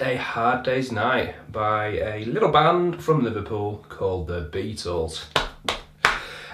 A Hard Day's Night by a little band from Liverpool called the Beatles.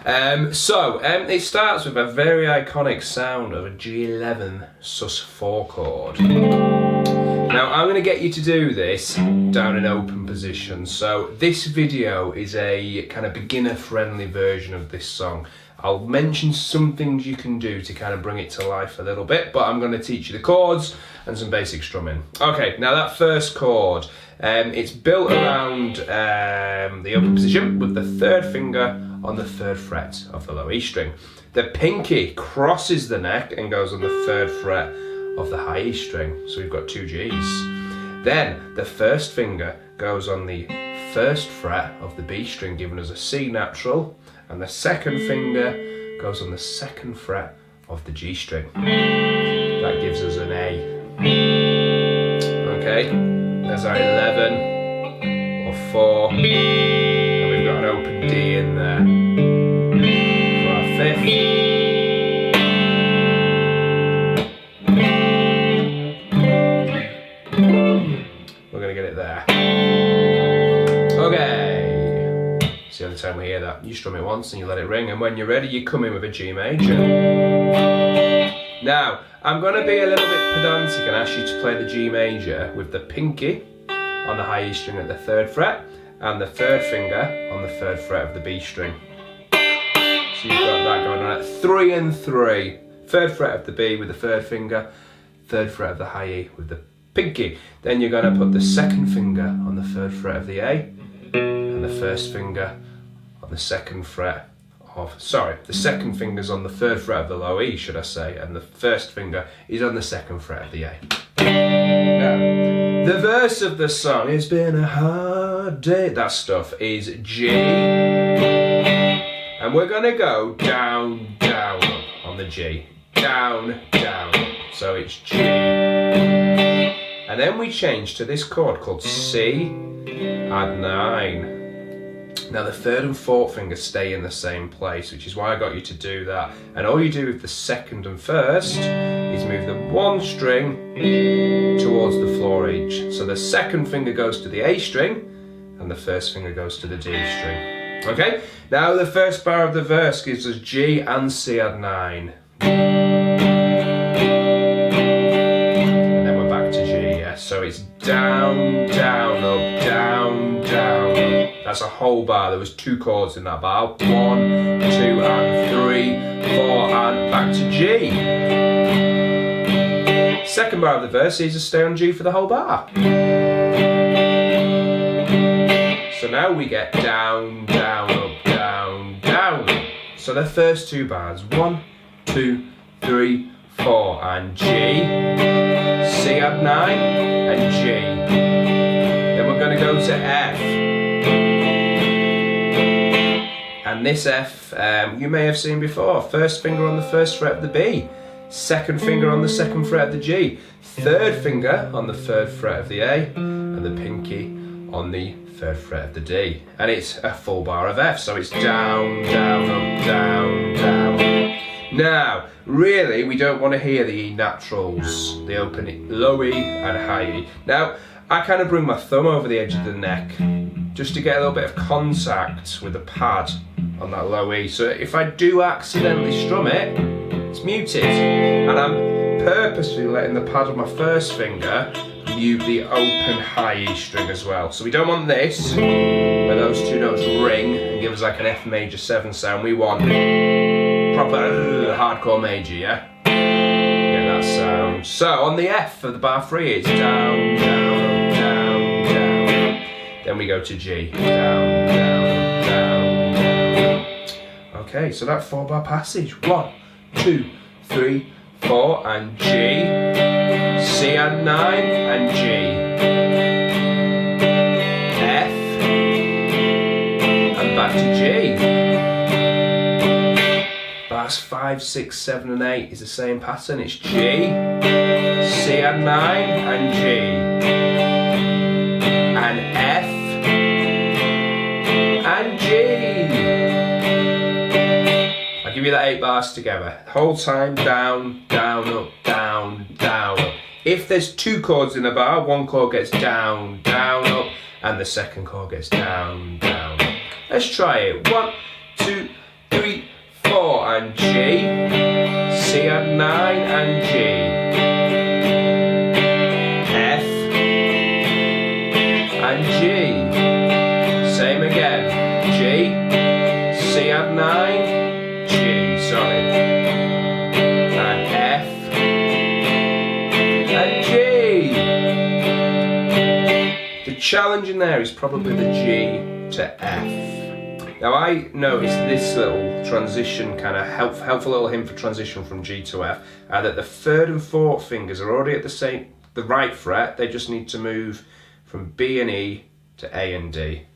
It starts with a very iconic sound of a G11 sus4 chord. Now I'm going to get you to do this down in open position. So this video is a kind of beginner friendly version of this song. I'll mention some things you can do to kind of bring it to life a little bit, but I'm going to teach you the chords and some basic strumming. Okay, now that first chord, it's built around the open position with the third finger on the third fret of the low E string. The pinky crosses the neck and goes on the third fret of the high E string, so we've got two G's. Then the first finger goes on the first fret of the B string, giving us a C natural, and the second finger goes on the second fret of the G string. That gives us an A. Okay, there's our 11 or 4, and we've got an open D in there for our fifth. We're going to get it there. Okay. It's the only time we hear that. You strum it once and you let it ring, and when you're ready you come in with a G major. Now, I'm going to be a little bit pedantic and ask you to play the G major with the pinky on the high E string at the third fret and the third finger on the third fret of the B string. So you've got that going on at 3 and 3. Third fret of the B with the third finger, third fret of the high E with the pinky. Then you're going to put the second finger on the third fret of the A and the first finger on the second fret of, the second finger's on the third fret of the low E, should I say, and the first finger is on the second fret of the A. Now, the verse of the song, it's been a hard day, that stuff is G, and we're going to go down, down, up on the G, down, down, up. So it's G, and then we change to this chord called C add 9. Now the third and fourth fingers stay in the same place, which is why I got you to do that. And all you do with the second and first is move the one string towards the floor each. So the second finger goes to the A string and the first finger goes to the D string. Okay, now the first bar of the verse gives us G and C add 9. And then we're back to G, yeah? So it's down, down, up, down, down, up. That's a whole bar. There was 2 chords in that bar. 1, 2 and 3, 4 and back to G. Second bar of the verse is a stay on G for the whole bar. So now we get down, down, up, down, down. So the first 2 bars, 1, 2, 3, 4 and G, C add 9 and G. Then we're going to go to F. And this F, you may have seen before. First finger on the first fret of the B, second finger on the second fret of the G, third finger on the third fret of the A, and the pinky on the third fret of the D. And it's a full bar of F, so it's down, down, up, down, down. Now, really, we don't want to hear the E naturals, the open E, low E and high E. Now, I kind of bring my thumb over the edge of the neck just to get a little bit of contact with the pad on that low E. So if I do accidentally strum it, it's muted. And I'm purposely letting the pad on my first finger mute the open high E string as well. So we don't want this, where those 2 notes ring and give us like an F major 7 sound. We want proper hardcore major, yeah? Get that sound. So on the F of the bar 3, it's down, down, up, down, down. Then we go to G, down, down, up, down, down. Okay, so that 4 bar passage. 1, 2, 3, 4 and G, C add 9 and G, F, and back to G. Bars 5, 6, 7 and 8 is the same pattern. It's G, C add 9 and G, and F, and G. give you that 8 bars together. The whole time, down, down, up, down, down, up. If there's 2 chords in a bar, one chord gets down, down, up, and the second chord gets down, down, up. Let's try it. 1, 2, 3, 4, and G, C add 9, and G, F, and G, same again, G, C add 9, G, sorry, and F, and G. The challenge in there is probably the G to F. Now I noticed this little transition, kind of helpful little hint for transition from G to F, that the 3rd and 4th fingers are already at the right fret. They just need to move from B and E to A and D.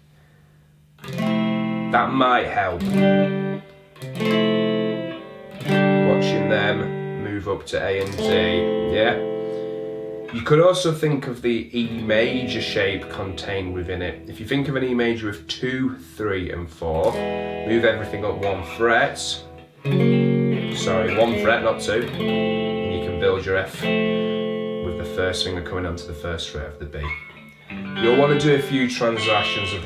That might help. Watching them move up to A and D, yeah? You could also think of the E major shape contained within it. If you think of an E major with 2, 3 and 4, move everything up 1 fret. Sorry, 1 fret, not 2. And you can build your F with the 1st finger coming onto the 1st fret of the B. You'll want to do a few transitions of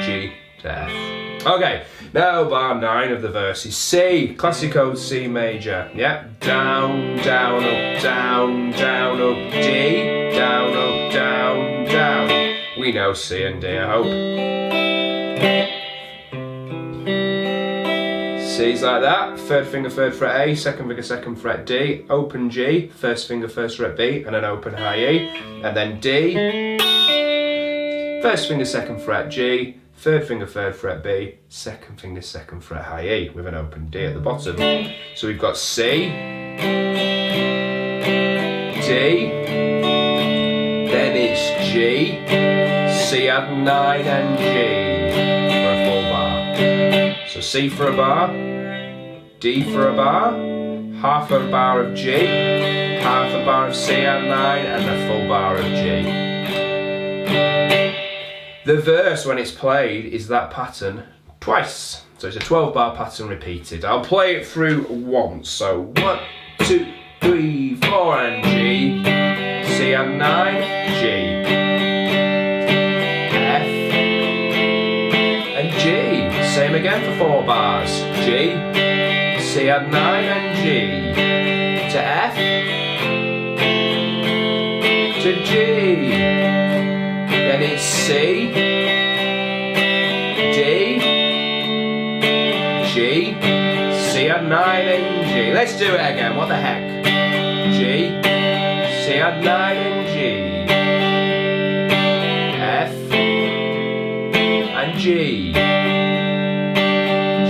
G to F. Okay, now bar 9 of the verse is C, classical C major. Yeah, down, down, up, down, down, up, D, down, up, down, down. We know C and D, I hope. C's like that, 3rd finger, 3rd fret A, 2nd finger, 2nd fret D, open G, 1st finger, 1st fret B, and an open high E, and then D, 1st finger, 2nd fret G, 3rd finger, 3rd fret B, 2nd finger, 2nd fret high E, with an open D at the bottom. So we've got C, D, then it's G, C add 9 and G for a full bar. So C for a bar, D for a bar, half a bar of G, half a bar of C add 9, and a full bar of G. The verse, when it's played, is that pattern twice. So it's a 12-bar pattern repeated. I'll play it through once. So 1, 2, 3, 4, and G, C add 9, G, F, and G. Same again for 4 bars. G, C add 9, and G, to F, to G. Then it's C, D, G, C add 9 and G. Let's do it again, what the heck? G, C add 9 and G, F, and G,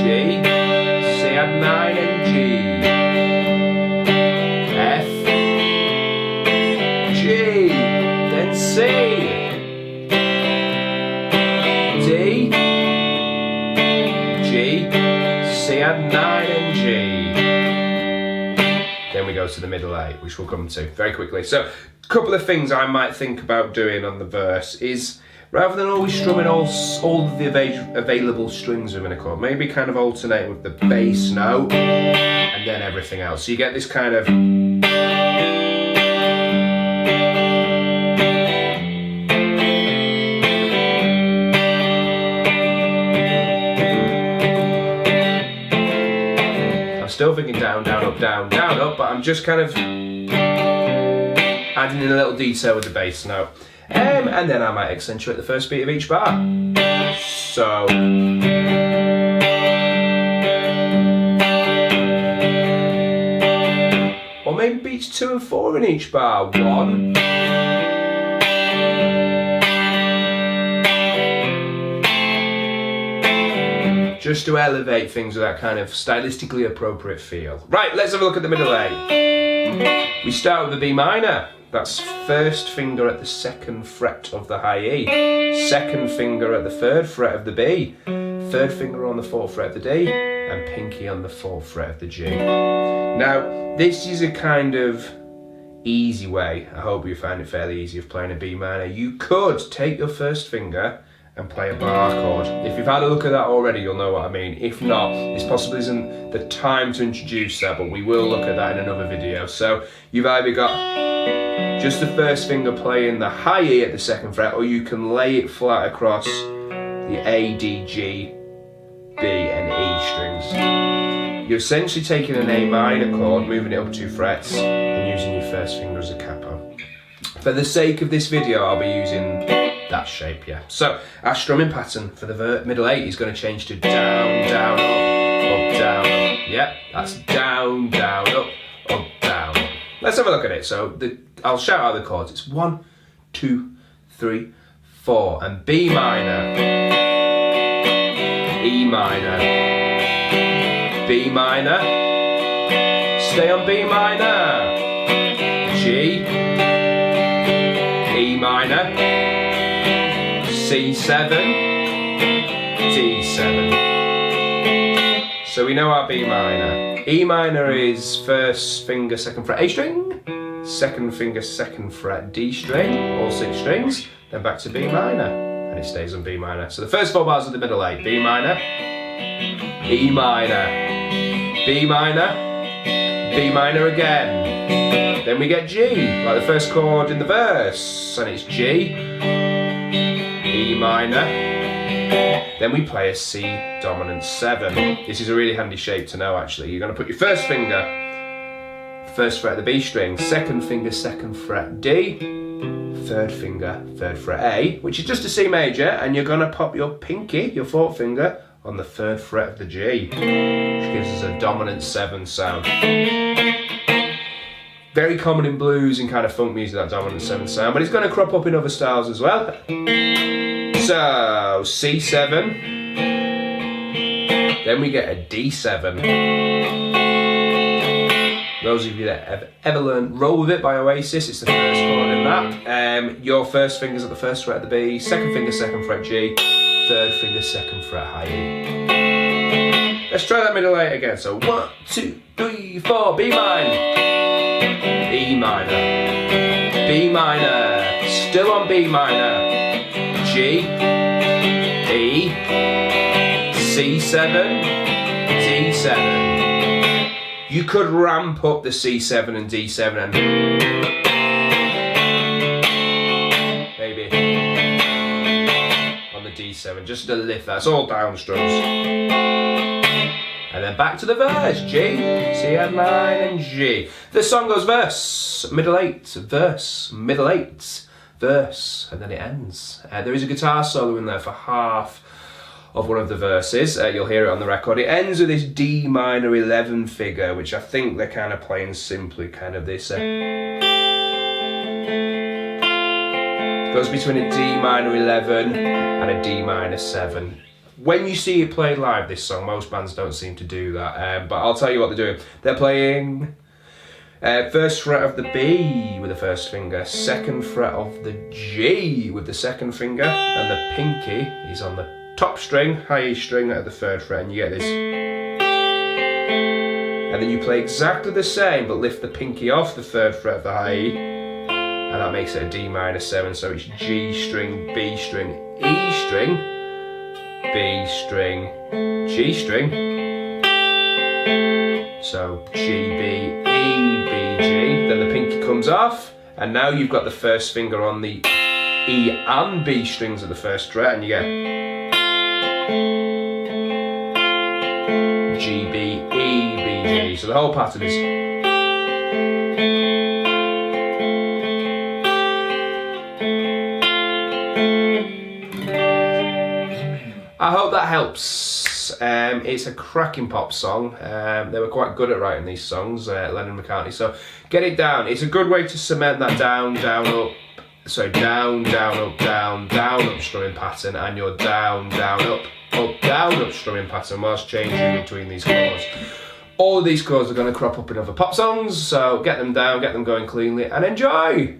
G, C add 9 and G, F, G, then C, D, G, C add 9 and G. Then we go to the middle A, which we'll come to very quickly. So a couple of things I might think about doing on the verse is, rather than always strumming all of the available strings within a chord, maybe kind of alternate with the bass note and then everything else. So you get this kind of still thinking down, down, up, down, down, up, but I'm just kind of adding in a little detail with the bass note. And then I might accentuate the first beat of each bar. So or maybe beats 2 and 4 in each bar. 1, just to elevate things with that kind of stylistically appropriate feel. Right, let's have a look at the middle A. We start with the B minor. That's 1st finger at the 2nd fret of the high E, 2nd finger at the 3rd fret of the B, 3rd finger on the 4th fret of the D, and pinky on the 4th fret of the G. Now, this is a kind of easy way, I hope you find it fairly easy, of playing a B minor. You could take your 1st finger and play a bar chord. If you've had a look at that already, you'll know what I mean. If not, this possibly isn't the time to introduce that, but we will look at that in another video. So you've either got just the first finger playing the high E at the 2nd fret, or you can lay it flat across the A, D, G, B and E strings. You're essentially taking an A minor chord, moving it up 2 frets, and using your first finger as a capo. For the sake of this video, I'll be using that shape, yeah. So our strumming pattern for the middle 8 is going to change to down, down, up, down, up. Yep, that's down, down, up, down, up. Let's have a look at it. So I'll shout out the chords. It's 1, 2, 3, 4, and B minor, E minor, B minor, stay on B minor, G, E minor, C7, D7. So we know our B minor. E minor is 1st finger 2nd fret A string, 2nd finger 2nd fret D string, all 6 strings, then back to B minor, and it stays on B minor. So the first 4 bars of the middle 8, B minor, E minor, B minor, B minor again. Then we get G, like the first chord in the verse, and it's G, E minor, then we play a C dominant 7. This is a really handy shape to know actually. You're going to put your first finger, 1st fret of the B string, 2nd finger 2nd fret D, 3rd finger 3rd fret A, which is just a C major, and you're going to pop your pinky, your 4th finger, on the 3rd fret of the G, which gives us a dominant 7 sound. Very common in blues and kind of funk music, that dominant 7 sound, but it's going to crop up in other styles as well. So, C7, then we get a D7. Those of you that have ever learned Roll With It by Oasis, it's the first chord in that. Your first finger's at the 1st fret of the B, 2nd finger 2nd fret G, 3rd finger 2nd fret high E. Let's try that middle 8 again. So 1, 2, 3, 4, B minor, E minor, B minor, still on B minor, G, E, C7, D7. You could ramp up the C7 and D7 and maybe on the D7 just to lift that. It's all down strums. And then back to the verse, G, C9 and G. The song goes verse, middle 8, verse, middle 8, verse, and then it ends. There is a guitar solo in there for half of one of the verses. You'll hear it on the record. It ends with this D minor 11 figure, which I think they're kind of playing simply, kind of this. It goes between a D minor 11 and a D minor 7. When you see it played live, this song, most bands don't seem to do that, but I'll tell you what they're doing. They're playing 1st fret of the B with the 1st finger, 2nd fret of the G with the 2nd finger, and the pinky is on the top string, high E string at the 3rd fret, and you get this. And then you play exactly the same, but lift the pinky off the 3rd fret of the high E, and that makes it a D minor 7, so it's G string, B string, E string, B string, G string, so G, B, E, B, G, then the pinky comes off, and now you've got the 1st finger on the E and B strings at the 1st fret, and you get G, B, E, B, G, so the whole pattern is I hope that helps. It's a cracking pop song. They were quite good at writing these songs, Lennon and McCartney, so get it down. It's a good way to cement that down, down, up, so down, down, up, down, down, up strumming pattern, and your down, down, up, down, up strumming pattern whilst changing between these chords. All of these chords are going to crop up in other pop songs, so get them down, get them going cleanly, and enjoy!